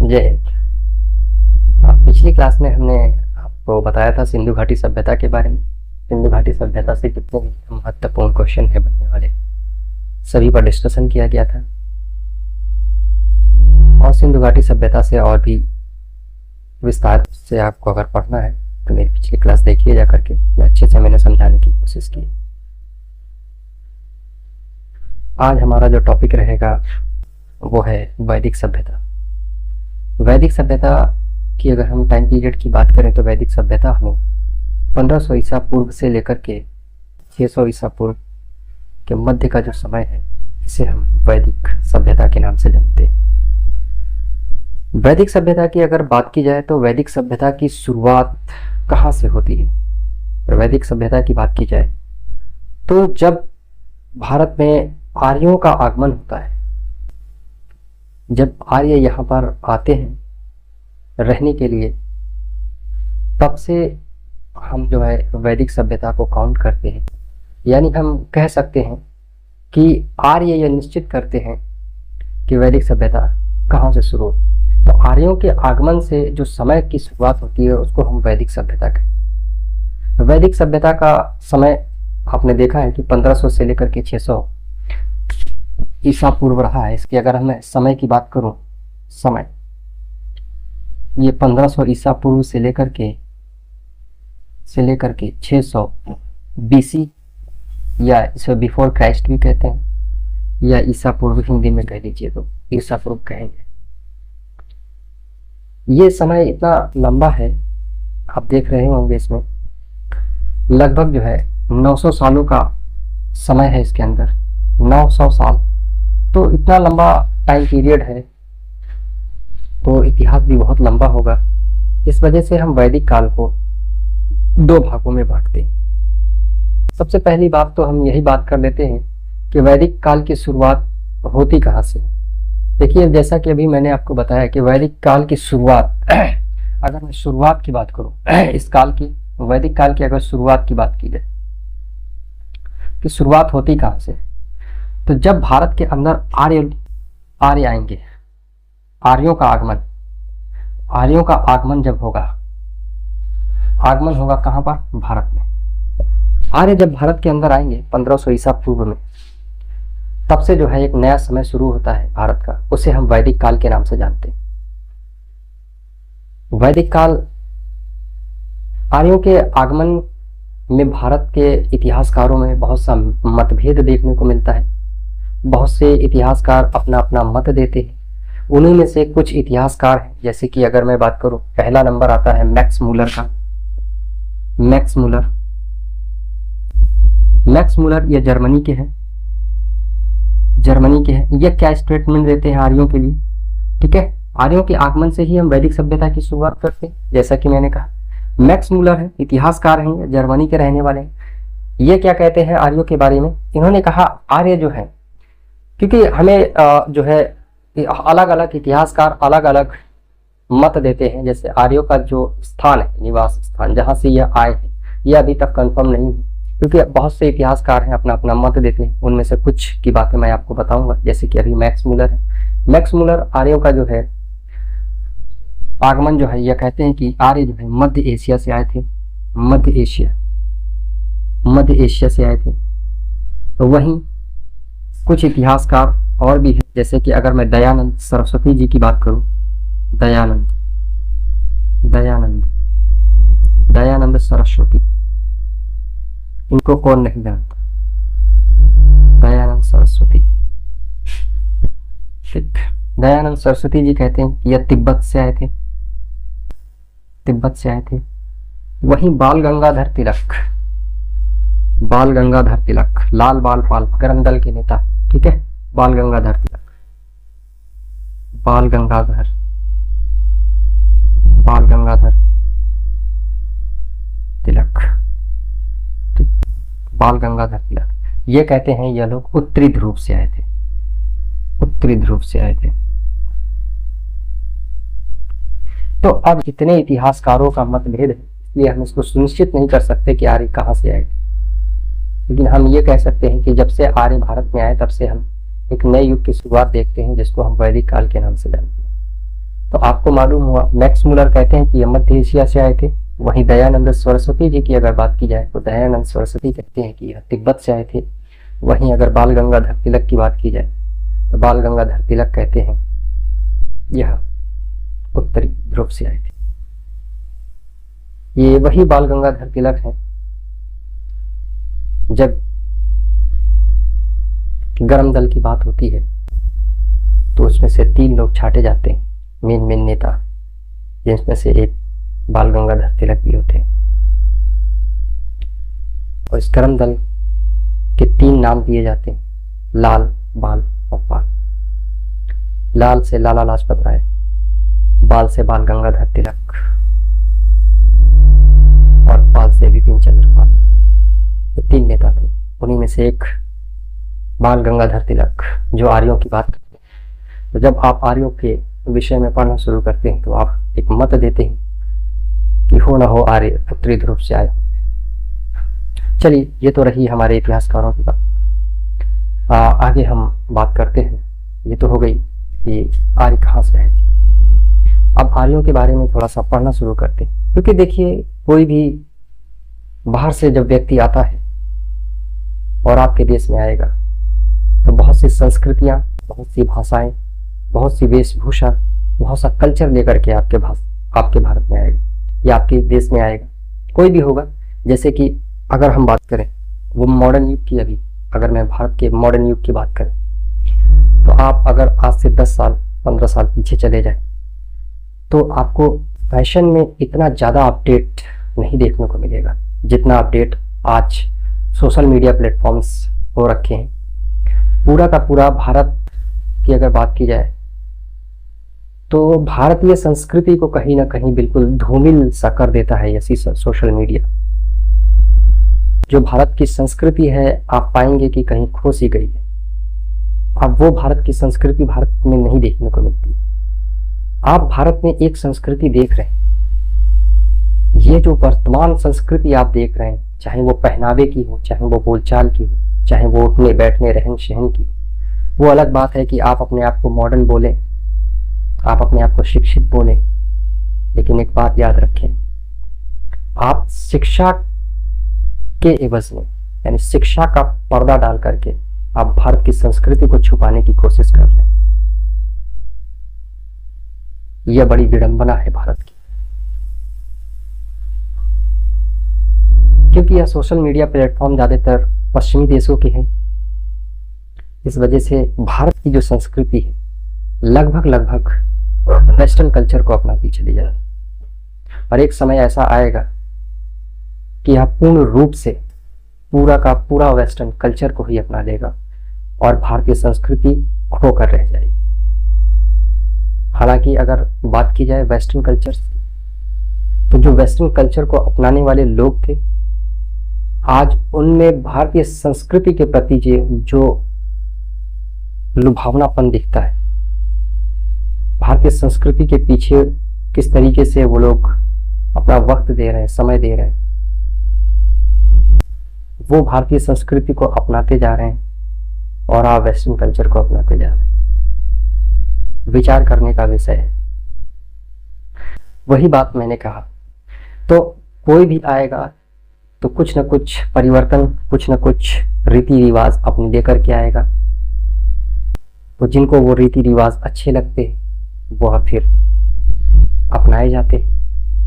जय हिंद। पिछली क्लास में हमने आपको बताया था सिंधु घाटी सभ्यता के बारे में। सिंधु घाटी सभ्यता से कितने भी महत्वपूर्ण क्वेश्चन है बनने वाले, सभी पर डिस्कशन किया गया था। और सिंधु घाटी सभ्यता से और भी विस्तार से आपको अगर पढ़ना है तो मेरी पिछली क्लास देखिए जा करके, अच्छे से मैंने समझाने की कोशिश की। आज हमारा जो टॉपिक रहेगा वो है वैदिक सभ्यता। वैदिक सभ्यता की अगर हम टाइम पीरियड की बात करें तो वैदिक सभ्यता हमें 1500 ईसा पूर्व से लेकर के 600 ईसा पूर्व के मध्य का जो समय है, इसे हम वैदिक सभ्यता के नाम से जानते हैं। वैदिक सभ्यता की अगर बात की जाए तो वैदिक सभ्यता की शुरुआत कहाँ से होती है? वैदिक सभ्यता की बात की जाए तो जब भारत में आर्यों का आगमन होता है, जब आर्य यहाँ पर आते हैं रहने के लिए, तब से हम जो है वैदिक सभ्यता को काउंट करते हैं। यानी हम कह सकते हैं कि आर्य यह निश्चित करते हैं कि वैदिक सभ्यता कहाँ से शुरू हो। तो आर्यों के आगमन से जो समय की शुरुआत होती है उसको हम वैदिक सभ्यता कहते हैं। वैदिक सभ्यता का समय आपने देखा है कि 1500 से लेकर के 600 ईसा पूर्व रहा है। इसकी अगर मैं समय की बात करूं, समय ये 1500 ईसा पूर्व से लेकर के 600 बीसी, या इसे बिफोर क्राइस्ट भी कहते हैं, या ईसा पूर्व हिंदी में कह लीजिए तो ईसा पूर्व कहेंगे। ये समय इतना लंबा है, आप देख रहे होंगे इसमें लगभग जो है 900 सालों का समय है इसके अंदर, 900 साल। तो इतना लंबा टाइम पीरियड है तो इतिहास भी बहुत लंबा होगा। इस वजह से हम वैदिक काल को दो भागों में बांटते हैं। सबसे पहली बात तो हम यही बात कर लेते हैं कि वैदिक काल की शुरुआत होती कहाँ से। देखिए, जैसा कि अभी मैंने आपको बताया कि वैदिक काल की शुरुआत अगर मैं शुरुआत की बात करूं इस काल की, वैदिक काल की अगर शुरुआत की बात की जाए कि शुरुआत होती कहाँ से, तो जब भारत के अंदर आर्य आएंगे, आर्यों का आगमन जब होगा, आगमन होगा कहाँ पर? भारत में। आर्य जब भारत के अंदर आएंगे 1500 ईसा पूर्व में, तब से जो है एक नया समय शुरू होता है भारत का, उसे हम वैदिक काल के नाम से जानते हैं। वैदिक काल, आर्यों के आगमन में भारत के इतिहासकारों में बहुत सा मतभेद देखने को मिलता है। बहुत से इतिहासकार अपना अपना मत देते हैं। उन्हीं में से कुछ इतिहासकार हैं, जैसे कि अगर मैं बात करूं, पहला नंबर आता है मैक्स मूलर का। मैक्स मूलर ये जर्मनी के हैं। ये क्या स्टेटमेंट देते हैं आर्यों के लिए? ठीक है, आर्यों के आगमन से ही हम वैदिक सभ्यता की शुरुआत करते हैं। जैसा कि मैंने कहा, मैक्स मूलर है, इतिहासकार हैं, जर्मनी के रहने वाले हैं। ये क्या कहते हैं आर्यों के बारे में? इन्होंने कहा आर्य जो है, क्योंकि हमें जो है अलग अलग इतिहासकार अलग अलग मत देते हैं। जैसे आर्यों का जो स्थान है, निवास स्थान जहाँ से यह आए हैं, यह अभी तक कंफर्म नहीं है, क्योंकि बहुत से इतिहासकार हैं अपना अपना मत देते हैं। उनमें से कुछ की बातें मैं आपको बताऊंगा, जैसे कि अभी मैक्स मूलर है। मैक्स मूलर आर्यों का जो है आगमन जो है, यह कहते हैं कि आर्य जो है मध्य एशिया से आए थे। मध्य एशिया से आए थे। तो वहीं कुछ इतिहासकार और भी है, जैसे कि अगर मैं दयानंद सरस्वती जी की बात करूं, दयानंद सरस्वती, इनको कौन नहीं जानता? दयानंद सरस्वती, ठीक। दयानंद सरस्वती जी कहते हैं कि यह तिब्बत से आए थे। वहीं बाल गंगाधर तिलक, लाल बाल पाल, गरम दल के नेता, ठीक है, बाल गंगाधर तिलक, ये कहते हैं यह लोग उत्तरी ध्रुव से आए थे। तो अब इतने इतिहासकारों का मतभेद है, इसलिए हम इसको सुनिश्चित नहीं कर सकते कि आर्य कहाँ से आए थे। लेकिन हम ये कह सकते हैं कि जब से आर्य भारत में आए, तब से हम एक नए युग की शुरुआत देखते हैं, जिसको हम वैदिक काल के नाम से जानते हैं। तो आपको मालूम हुआ, मैक्स मुलर कहते हैं कि ये मध्य एशिया से आए थे। वहीं दयानंद सरस्वती जी की अगर बात की जाए तो दयानंद सरस्वती कहते हैं कि यह तिब्बत से आए थे। वहीं अगर बाल गंगाधर तिलक की बात की जाए तो बाल गंगाधर तिलक कहते हैं यह उत्तरी ध्रुव से आए थे। ये वही बाल गंगाधर तिलक हैं जब गर्म दल की बात होती है तो उसमें से 3 लोग छाटे जाते हैं, मेन नेता, जिसमें से एक बाल गंगाधर तिलक भी होते हैं। और इस गर्म दल के 3 नाम दिए जाते हैं, लाल, बाल और पाल। लाल से लाला लाजपत राय, बाल से बाल गंगाधर तिलक और पाल से बिपिन चंद्र पाल। ये 3 नेता थे। उन्हीं में से एक बाल गंगाधर तिलक जो आर्यों की बात करते हैं। तो जब आप आर्यों के विषय में पढ़ना शुरू करते हैं तो आप एक मत देते हैं कि हो ना हो आर्य उत्तरी ध्रुव से आए होंगे। चलिए, ये तो रही हमारे इतिहासकारों की बात। आगे हम बात करते हैं। ये तो हो गई कि आर्य कहाँ से आए थे। अब आर्यों के बारे में थोड़ा सा पढ़ना शुरू करते हैं, क्योंकि देखिए, कोई भी बाहर से जब व्यक्ति आता है और आपके देश में आएगा तो बहुत सी संस्कृतियां, बहुत सी भाषाएं, बहुत सी वेशभूषा, बहुत सा कल्चर लेकर के आपके भारत में आएगा या आपके देश में आएगा। कोई भी होगा। जैसे कि अगर हम बात करें वो मॉडर्न युग की, अभी अगर मैं भारत के मॉडर्न युग की बात करें तो आप अगर आज से 10 साल 15 साल पीछे चले जाएं तो आपको फैशन में इतना ज़्यादा अपडेट नहीं देखने को मिलेगा जितना अपडेट आज सोशल मीडिया प्लेटफॉर्म्स हो रखे हैं। पूरा का पूरा भारत की अगर बात की जाए तो भारतीय संस्कृति को कहीं ना कहीं बिल्कुल धूमिल सा कर देता है ऐसी सोशल मीडिया। जो भारत की संस्कृति है आप पाएंगे कि कहीं खो सी गई है। अब वो भारत की संस्कृति भारत में नहीं देखने को मिलती। आप भारत में एक संस्कृति देख रहे हैं, ये जो वर्तमान संस्कृति आप देख रहे हैं, चाहे वो पहनावे की हो, चाहे वो बोलचाल की हो, चाहे वो उठने बैठने रहन सहन की हो, वो अलग बात है कि आप अपने आप को मॉडर्न बोलें, आप अपने आप को शिक्षित बोलें, लेकिन एक बात याद रखें, आप शिक्षा के एवज में, यानी शिक्षा का पर्दा डाल करके आप भारत की संस्कृति को छुपाने की कोशिश कर रहे हैं। यह बड़ी विडंबना है भारत की, क्योंकि यह सोशल मीडिया प्लेटफॉर्म ज्यादातर पश्चिमी देशों के हैं। इस वजह से भारत की जो संस्कृति है लगभग वेस्टर्न कल्चर को अपनाती चली जाती। और एक समय ऐसा आएगा कि यह पूर्ण रूप से पूरा का पूरा वेस्टर्न कल्चर को ही अपना लेगा और भारतीय संस्कृति खोकर रह जाएगी। हालांकि अगर बात की जाए वेस्टर्न कल्चर की, तो जो वेस्टर्न कल्चर को अपनाने वाले लोग थे, आज उनमें भारतीय संस्कृति के प्रति जो लुभावनापन दिखता है, भारतीय संस्कृति के पीछे किस तरीके से वो लोग अपना वक्त दे रहे हैं, समय दे रहे हैं, वो भारतीय संस्कृति को अपनाते जा रहे हैं और आप वेस्टर्न कल्चर को अपनाते जा रहे हैं। विचार करने का विषय है। वही बात मैंने कहा, तो कोई भी आएगा तो कुछ न कुछ परिवर्तन, कुछ न कुछ रीति रिवाज अपने लेकर के आएगा। तो जिनको वो रीति रिवाज अच्छे लगते वह फिर अपनाए जाते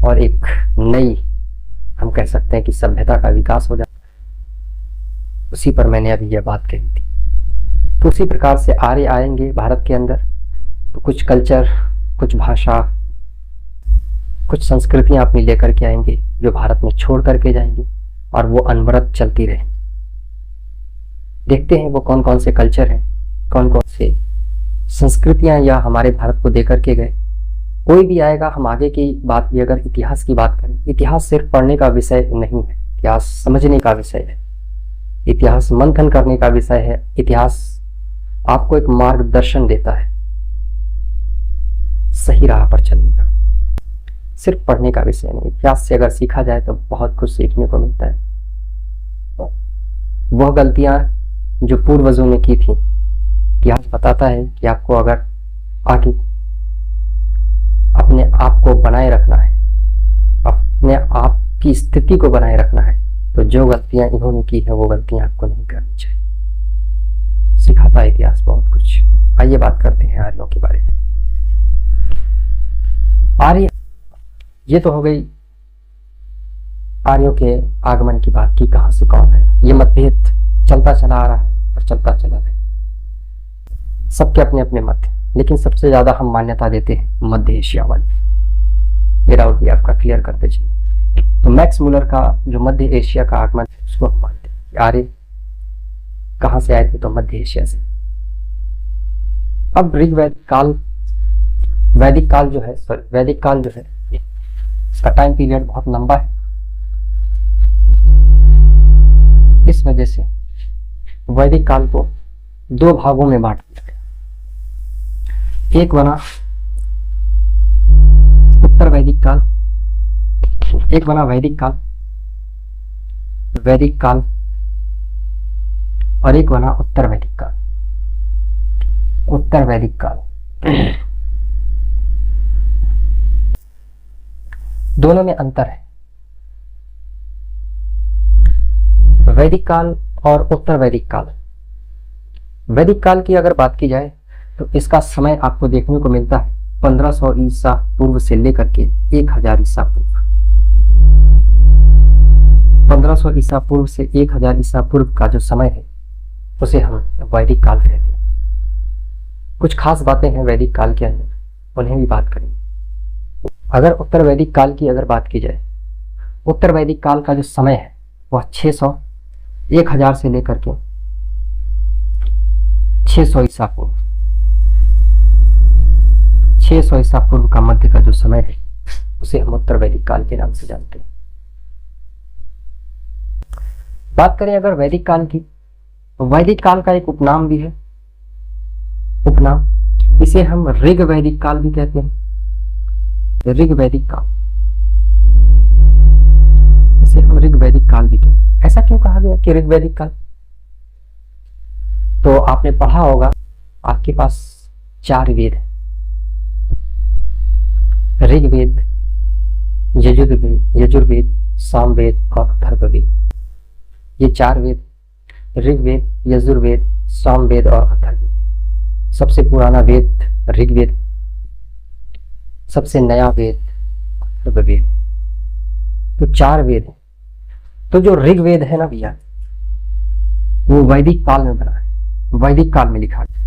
और एक नई, हम कह सकते हैं कि सभ्यता का विकास हो जाता है। उसी पर मैंने अभी यह बात कही थी। तो उसी प्रकार से आर्य आएंगे भारत के अंदर तो कुछ कल्चर, कुछ भाषा, कुछ संस्कृतियां अपनी लेकर के आएंगे जो भारत में छोड़ करके जाएंगे और वो अनवरत चलती रहे। देखते हैं वो कौन कौन से कल्चर हैं, कौन कौन से संस्कृतियां या हमारे भारत को देकर के गए। कोई भी आएगा, हम आगे की बात भी अगर इतिहास की बात करें, इतिहास सिर्फ पढ़ने का विषय नहीं है, इतिहास समझने का विषय है, इतिहास मंथन करने का विषय है। इतिहास आपको एक मार्गदर्शन देता है सही राह पर चलने का, सिर्फ पढ़ने का विषय नहीं। इतिहास से अगर सीखा जाए तो बहुत कुछ सीखने को मिलता है। वह गलतियां जो पूर्वजों ने की थी, इतिहास बताता है कि आपको अगर आगे अपने आप को बनाए रखना है, अपने आप की स्थिति को बनाए रखना है, तो जो गलतियां इन्होंने की है वो गलतियां आपको नहीं करनी चाहिए। सिखाता है इतिहास बहुत कुछ। आइए बात करते हैं आर्यों के बारे में। आर्य, ये तो हो गई आर्यों के आगमन की बात की, कहां से कौन है। ये मतभेद चलता चला आ रहा है और चलता चला रहा है, सबके अपने अपने मत हैं, लेकिन सबसे ज्यादा हम मान्यता देते हैं मध्य एशिया वाले। ये डाउट भी आपका क्लियर करते चलिए। तो मैक्स मुलर का जो मध्य एशिया का आगमन है उसको हम मानते हैं। आर्य कहां से आए थे, तो मध्य एशिया से। अब ऋग्वैदिक काल, वैदिक काल जो है, वैदिक काल जो है इसका टाइम पीरियड बहुत लंबा है। इस वजह से वैदिक काल को दो भागों में बांट दिया गया। एक बना उत्तर वैदिक काल, एक बना वैदिक काल, वैदिक काल, और एक बना उत्तर वैदिक काल, उत्तर वैदिक काल। दोनों में अंतर है। वैदिक काल और उत्तर वैदिक काल। वैदिक काल की अगर बात की जाए तो इसका समय आपको देखने को मिलता है 1500 ईसा पूर्व से लेकर के 1000 ईसा पूर्व। 1500 ईसा पूर्व से 1000 ईसा पूर्व का जो समय है उसे हम वैदिक काल कहते हैं। कुछ खास बातें हैं वैदिक काल के अंदर, उन्हें भी बात करेंगे। अगर उत्तर वैदिक काल की अगर बात की जाए, उत्तर वैदिक काल का जो समय है वह 600 1000 से लेकर के 600 ईसा पूर्व, 600 ईसा पूर्व का मध्य का जो समय है उसे हम उत्तर वैदिक काल के नाम से जानते हैं। बात करें अगर वैदिक काल की, तो वैदिक काल का एक उपनाम भी है, उपनाम, इसे हम ऋग वैदिक काल भी कहते हैं। ऋग वैदिक काल, इसे हम ऋग वैदिक काल भी कहते हैं। ऐसा क्यों कहा गया कि ऋग वैदिक काल? तो आपने पढ़ा होगा, आपके पास 4 वेद है, ऋग्वेद, यजुर्वेद, सामवेद और अथर्ववेद। ये 4 वेद, ऋग्वेद, यजुर्वेद, सामवेद और अथर्ववेद। सबसे पुराना वेद ऋग्वेद, सबसे नया वेद अथर्ववेद। तो 4 वेद है। तो जो ऋग्वेद है ना भैया, वो वैदिक काल में बना है, वैदिक काल में लिखा गया।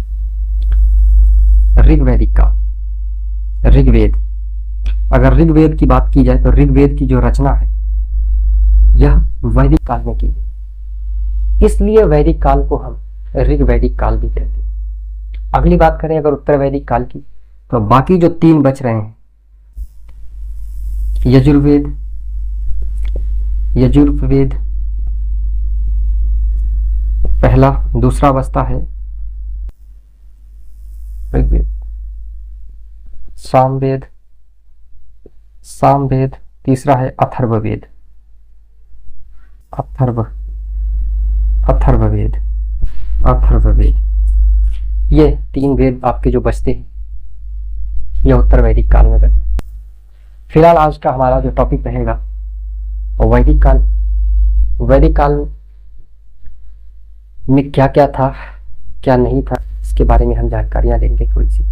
ऋग्वैदिक काल, ऋग्वेद। अगर ऋग्वेद की बात की जाए तो ऋग्वेद की जो रचना है यह वैदिक काल में की गई, इसलिए वैदिक काल को हम ऋग्वैदिक काल भी कहते हैं। अगली बात करें अगर उत्तर वैदिक काल की, तो बाकी जो 3 बच रहे हैं, यजुर्वेद, यजुर्वेद पहला, दूसरा बचता है ऋग्वेद, सामवेद, सामवेद, तीसरा है अथर्ववेद, अथर्ववेद, अथर्ववेद। ये 3 वेद आपके जो बचते हैं ये उत्तर वैदिक काल में बने। फिलहाल आज का हमारा जो टॉपिक रहेगा वो वैदिक काल। वैदिक काल में क्या क्या था, क्या नहीं था, इसके बारे में हम जानकारियां लेंगे थोड़ी सी।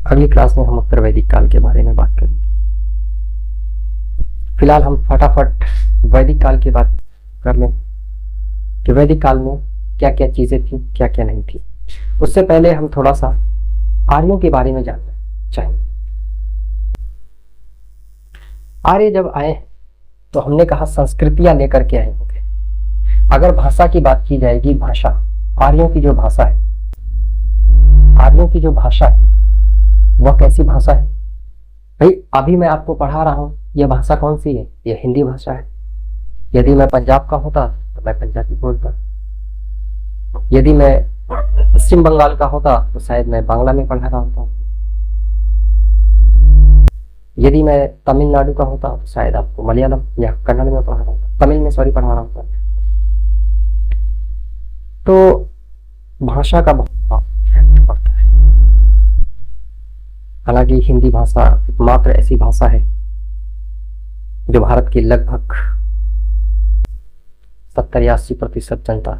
अगली क्लास में हम उत्तर वैदिक काल के बारे में बात करेंगे। फिलहाल हम फटाफट वैदिक काल की बात कर लें कि वैदिक काल में क्या क्या चीजें थी, क्या क्या नहीं थी। उससे पहले हम थोड़ा सा आर्यों के बारे में जानना चाहेंगे। आर्य जब आए तो हमने कहा संस्कृतियां लेकर के आए होंगे। अगर भाषा की बात की जाएगी, भाषा, आर्यों की जो भाषा है, आर्यों की जो भाषा है वह कैसी भाषा है? भाई अभी मैं आपको पढ़ा रहा हूं, यह भाषा कौन सी है? यह हिंदी भाषा है। यदि मैं पंजाब का होता तो मैं पंजाबी बोलता, यदि मैं पश्चिम बंगाल का होता तो शायद मैं बांग्ला में पढ़ा रहा होता, यदि मैं तमिलनाडु का होता तो शायद आपको मलयालम या कन्नड़ में पढ़ा रहा होता, तमिल में सॉरी पढ़ा रहा होता। तो भाषा का बहुत फर्क पड़ता है। हालांकि हिंदी भाषा एकमात्र ऐसी भाषा है जो भारत की लगभग 70 या 80% जनता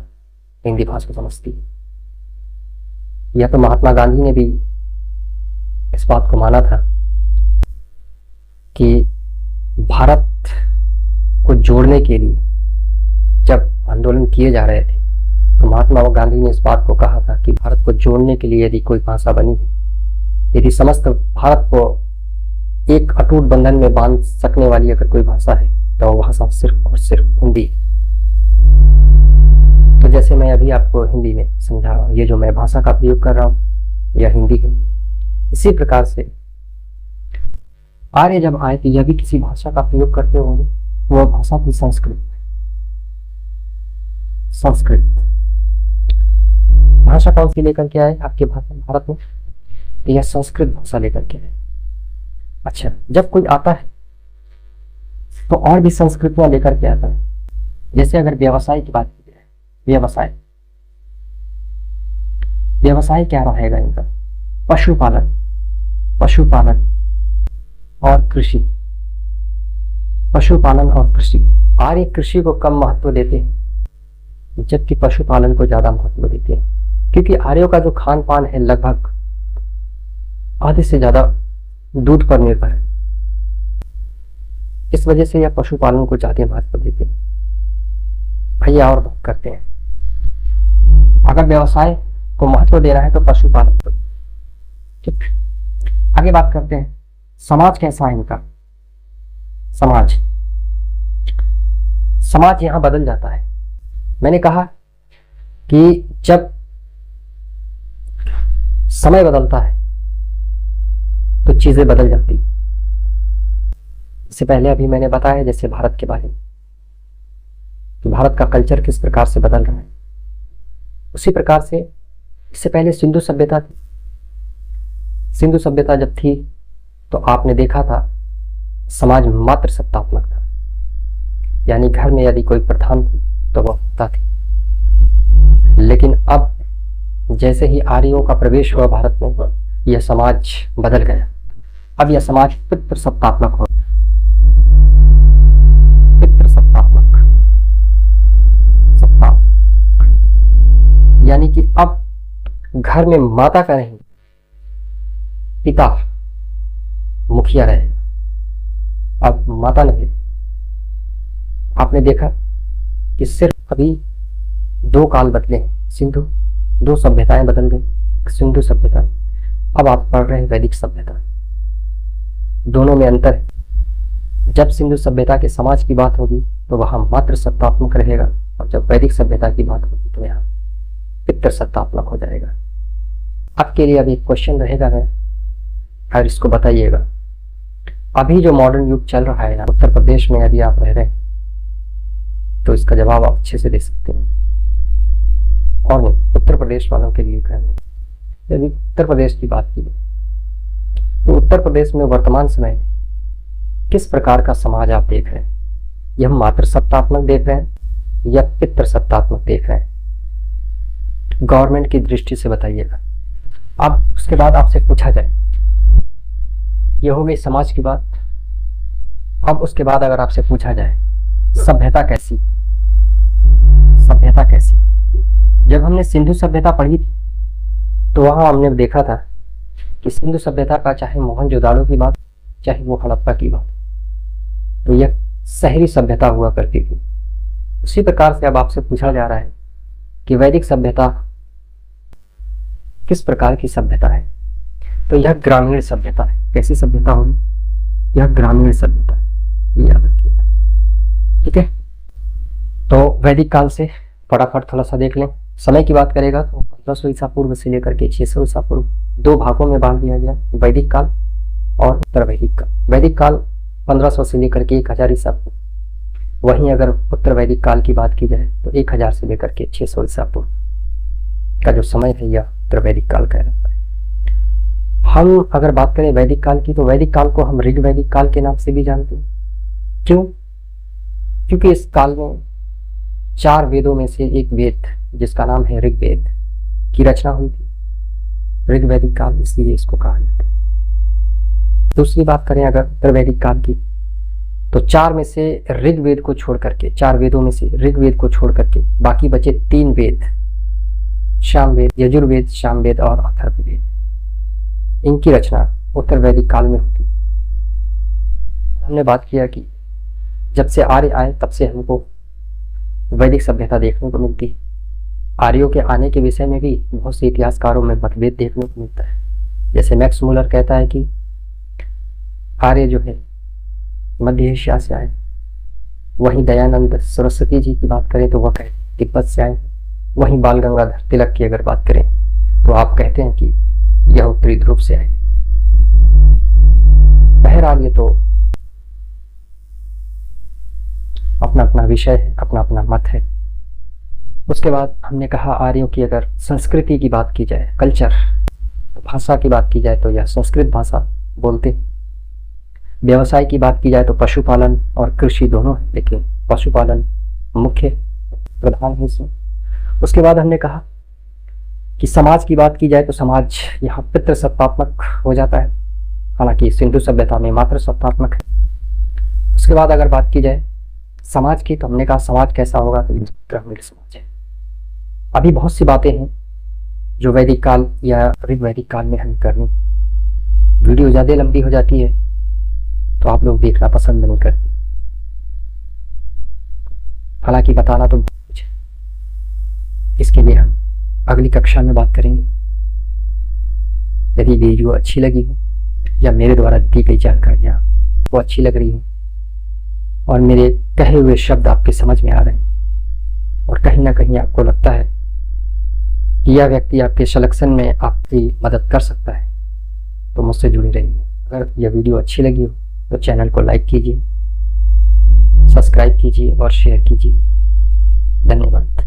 हिंदी भाषा समझती है। यह तो महात्मा गांधी ने भी इस बात को माना था कि भारत को जोड़ने के लिए जब आंदोलन किए जा रहे थे तो महात्मा गांधी ने इस बात को कहा था कि भारत को जोड़ने के लिए यदि कोई भाषा बनी है, यदि समस्त भारत को एक अटूट बंधन में बांध सकने वाली अगर कोई भाषा है तो वह भाषा सिर्फ और सिर्फ हिंदी है। तो जैसे मैं अभी आपको हिंदी में समझा रहा हूँ, ये जो मैं भाषा का प्रयोग कर रहा हूँ यह हिंदी है। इसी प्रकार से आर्य जब आए तो यह भी किसी भाषा का प्रयोग करते होंगे, वह भाषा थी संस्कृत। संस्कृत भाषा कौन सी लेकर के आए आपके भारत में? यह संस्कृत भाषा लेकर के आए। अच्छा, जब कोई आता है तो और भी संस्कृतियां लेकर के आता है। जैसे अगर व्यवसाय की बात की जाए, व्यवसाय व्यवसाय क्या रहेगा इनका? पशुपालन, पशुपालन और कृषि। पशुपालन और कृषि। आर्य कृषि को कम महत्व देते हैं जबकि पशुपालन को ज्यादा महत्व देते हैं, क्योंकि आर्यों का जो खान पान है लगभग आधे से ज्यादा दूध पर निर्भर है। इस वजह से यह पशुपालन को ज्यादा महत्व देते हैं। आइए और बात करते हैं। अगर व्यवसाय को महत्व देना है तो पशुपालन को। ठीक, आगे बात करते हैं। समाज कैसा है इनका? समाज समाज यहां बदल जाता है। मैंने कहा कि जब समय बदलता है तो चीजें बदल जाती हैं। इससे पहले अभी मैंने बताया जैसे भारत के बारे में, तो भारत का कल्चर किस प्रकार से बदल रहा है, उसी प्रकार से इससे पहले सिंधु सभ्यता थी। सिंधु सभ्यता जब थी तो आपने देखा था समाज मात्र सत्तात्मक था, यानी घर में यदि कोई प्रधान थी तो वह होता थी। लेकिन अब जैसे ही आर्यों का प्रवेश हुआ भारत में, यह समाज बदल गया। अब यह समाज पितृसत्तात्मक हो गया। पितृसत्तात्मक, सत्ता, यानी कि अब घर में माता का नहीं, पिता मुखिया रहेगा, अब माता नहीं। आपने देखा कि सिर्फ अभी 2 काल बदले हैं, सिंधु 2 सभ्यताएं बदल गई। सिंधु सभ्यता, अब आप पढ़ रहे हैं वैदिक सभ्यता। दोनों में अंतर है। जब सिंधु सभ्यता के समाज की बात होगी तो वहां मात्र सत्तात्मक रहेगा, और जब वैदिक सभ्यता की बात होगी तो यहाँ पितृ सत्तात्मक हो जाएगा। आपके लिए अभी क्वेश्चन रहेगा है और इसको बताइएगा। अभी जो मॉडर्न युग चल रहा है उत्तर प्रदेश में, यदि आप रह रहे हैं तो इसका जवाब आप अच्छे से दे सकते हैं। और नहीं, उत्तर प्रदेश वालों के लिए कहना, यदि उत्तर प्रदेश की बात की तो उत्तर प्रदेश में वर्तमान समय में किस प्रकार का समाज आप देख रहे हैं? यह मात्र सत्तात्मक देख रहे हैं या पितृ सत्तात्मक देख रहे हैं? गवर्नमेंट की दृष्टि से बताइएगा। अब उसके बाद आपसे पूछा जाए, यह हो गई समाज की बात। अब उसके बाद अगर आपसे पूछा जाए सभ्यता कैसी, सभ्यता कैसी? जब हमने सिंधु सभ्यता पढ़ी थी तो वहां हमने देखा था कि सिंधु सभ्यता का चाहे मोहनजोदाड़ो की बात, चाहे वो हड़प्पा की बात, तो यह शहरी सभ्यता हुआ करती थी। उसी प्रकार से अब आपसे पूछा जा रहा है कि वैदिक सभ्यता किस प्रकार की सभ्यता है? तो यह ग्रामीण सभ्यता है। कैसी सभ्यता होगी? यह ग्रामीण सभ्यता है, याद रखिएगा। ठीक है, तो वैदिक काल से फटाफट थोड़ा सा देख लें। समय की बात करेगा तो 1500 ईसा पूर्व से लेकर के 600 ईसा पूर्व 2 भागों में बांट दिया गया, वैदिक काल और उत्तर वैदिक काल। वैदिक काल 1500 से लेकर के 1000 ईसा पूर्व। वहीं अगर उत्तर वैदिक काल की बात की जाए तो 1000 से लेकर के 600 ईसा पूर्व का जो समय है यह उत्तर वैदिक काल कहलाता है। हम अगर बात करें वैदिक काल की तो वैदिक काल को हम ऋग वैदिक काल के नाम से भी जानते हैं। क्यों? क्योंकि इस काल में 4 वेदों में से एक वेद जिसका नाम है ऋग्वेद की रचना हुई थी। ऋग वैदिक काल इसलिए इसको कहा जाता है। दूसरी बात करें अगर उत्तर वैदिक काल की, तो 4 में से ऋग्वेद को छोड़ करके, 4 वेदों में से ऋग्वेद को छोड़ करके बाकी बचे 3 वेद, सामवेद, यजुर्वेद, सामवेद और अथर्ववेद, इनकी रचना उत्तर वैदिक काल में होती है। हमने बात किया कि जब से आर्य आए तब से हमको वैदिक सभ्यता देखने को मिलती है। आर्यों के आने के विषय में भी बहुत से इतिहासकारों में मतभेद देखने को मिलता है। जैसे मैक्स मुलर कहता है कि आर्य जो है मध्य एशिया से आए, वहीं दयानंद सरस्वती जी की बात करें तो वह कहते हैं तिब्बत से आए। वहीं बाल गंगाधर तिलक की अगर बात करें तो आप कहते हैं कि यह उत्तरी ध्रुव से आए थे। बहरहाल ये तो अपना अपना विषय है, अपना अपना मत है। उसके बाद हमने कहा आर्यों की अगर संस्कृति की बात की जाए, कल्चर, तो भाषा की बात की जाए तो यह संस्कृत भाषा बोलते हैं। व्यवसाय की बात की जाए तो पशुपालन और कृषि दोनों है, लेकिन पशुपालन मुख्य प्रधान है इसमें। उसके बाद हमने कहा कि समाज की बात की जाए तो समाज यहाँ पितृसत्तात्मक हो जाता है, हालांकि सिंधु सभ्यता में मात्र सत्तात्मक है। उसके बाद अगर बात की जाए समाज की, तो हमने कहा समाज कैसा होगा, तो ग्रामीण समाज है। अभी बहुत सी बातें हैं जो वैदिक काल या ऋग्वैदिक काल में हमें करनी है। वीडियो ज़्यादा लंबी हो जाती है तो आप लोग देखना पसंद नहीं करते, हालांकि बताना तो बहुत कुछ है। इसके लिए हम अगली कक्षा में बात करेंगे। यदि वीडियो अच्छी लगी हो या मेरे द्वारा दी गई जानकारियाँ वो अच्छी लग रही हो और मेरे कहे हुए शब्द आपके समझ में आ रहे हैं और कहीं ना कहीं आपको लगता है कि यह व्यक्ति आपके सिलेक्शन में आपकी मदद कर सकता है, तो मुझसे जुड़े रहिए। अगर यह वीडियो अच्छी लगी हो तो चैनल को लाइक कीजिए, सब्सक्राइब कीजिए और शेयर कीजिए। धन्यवाद।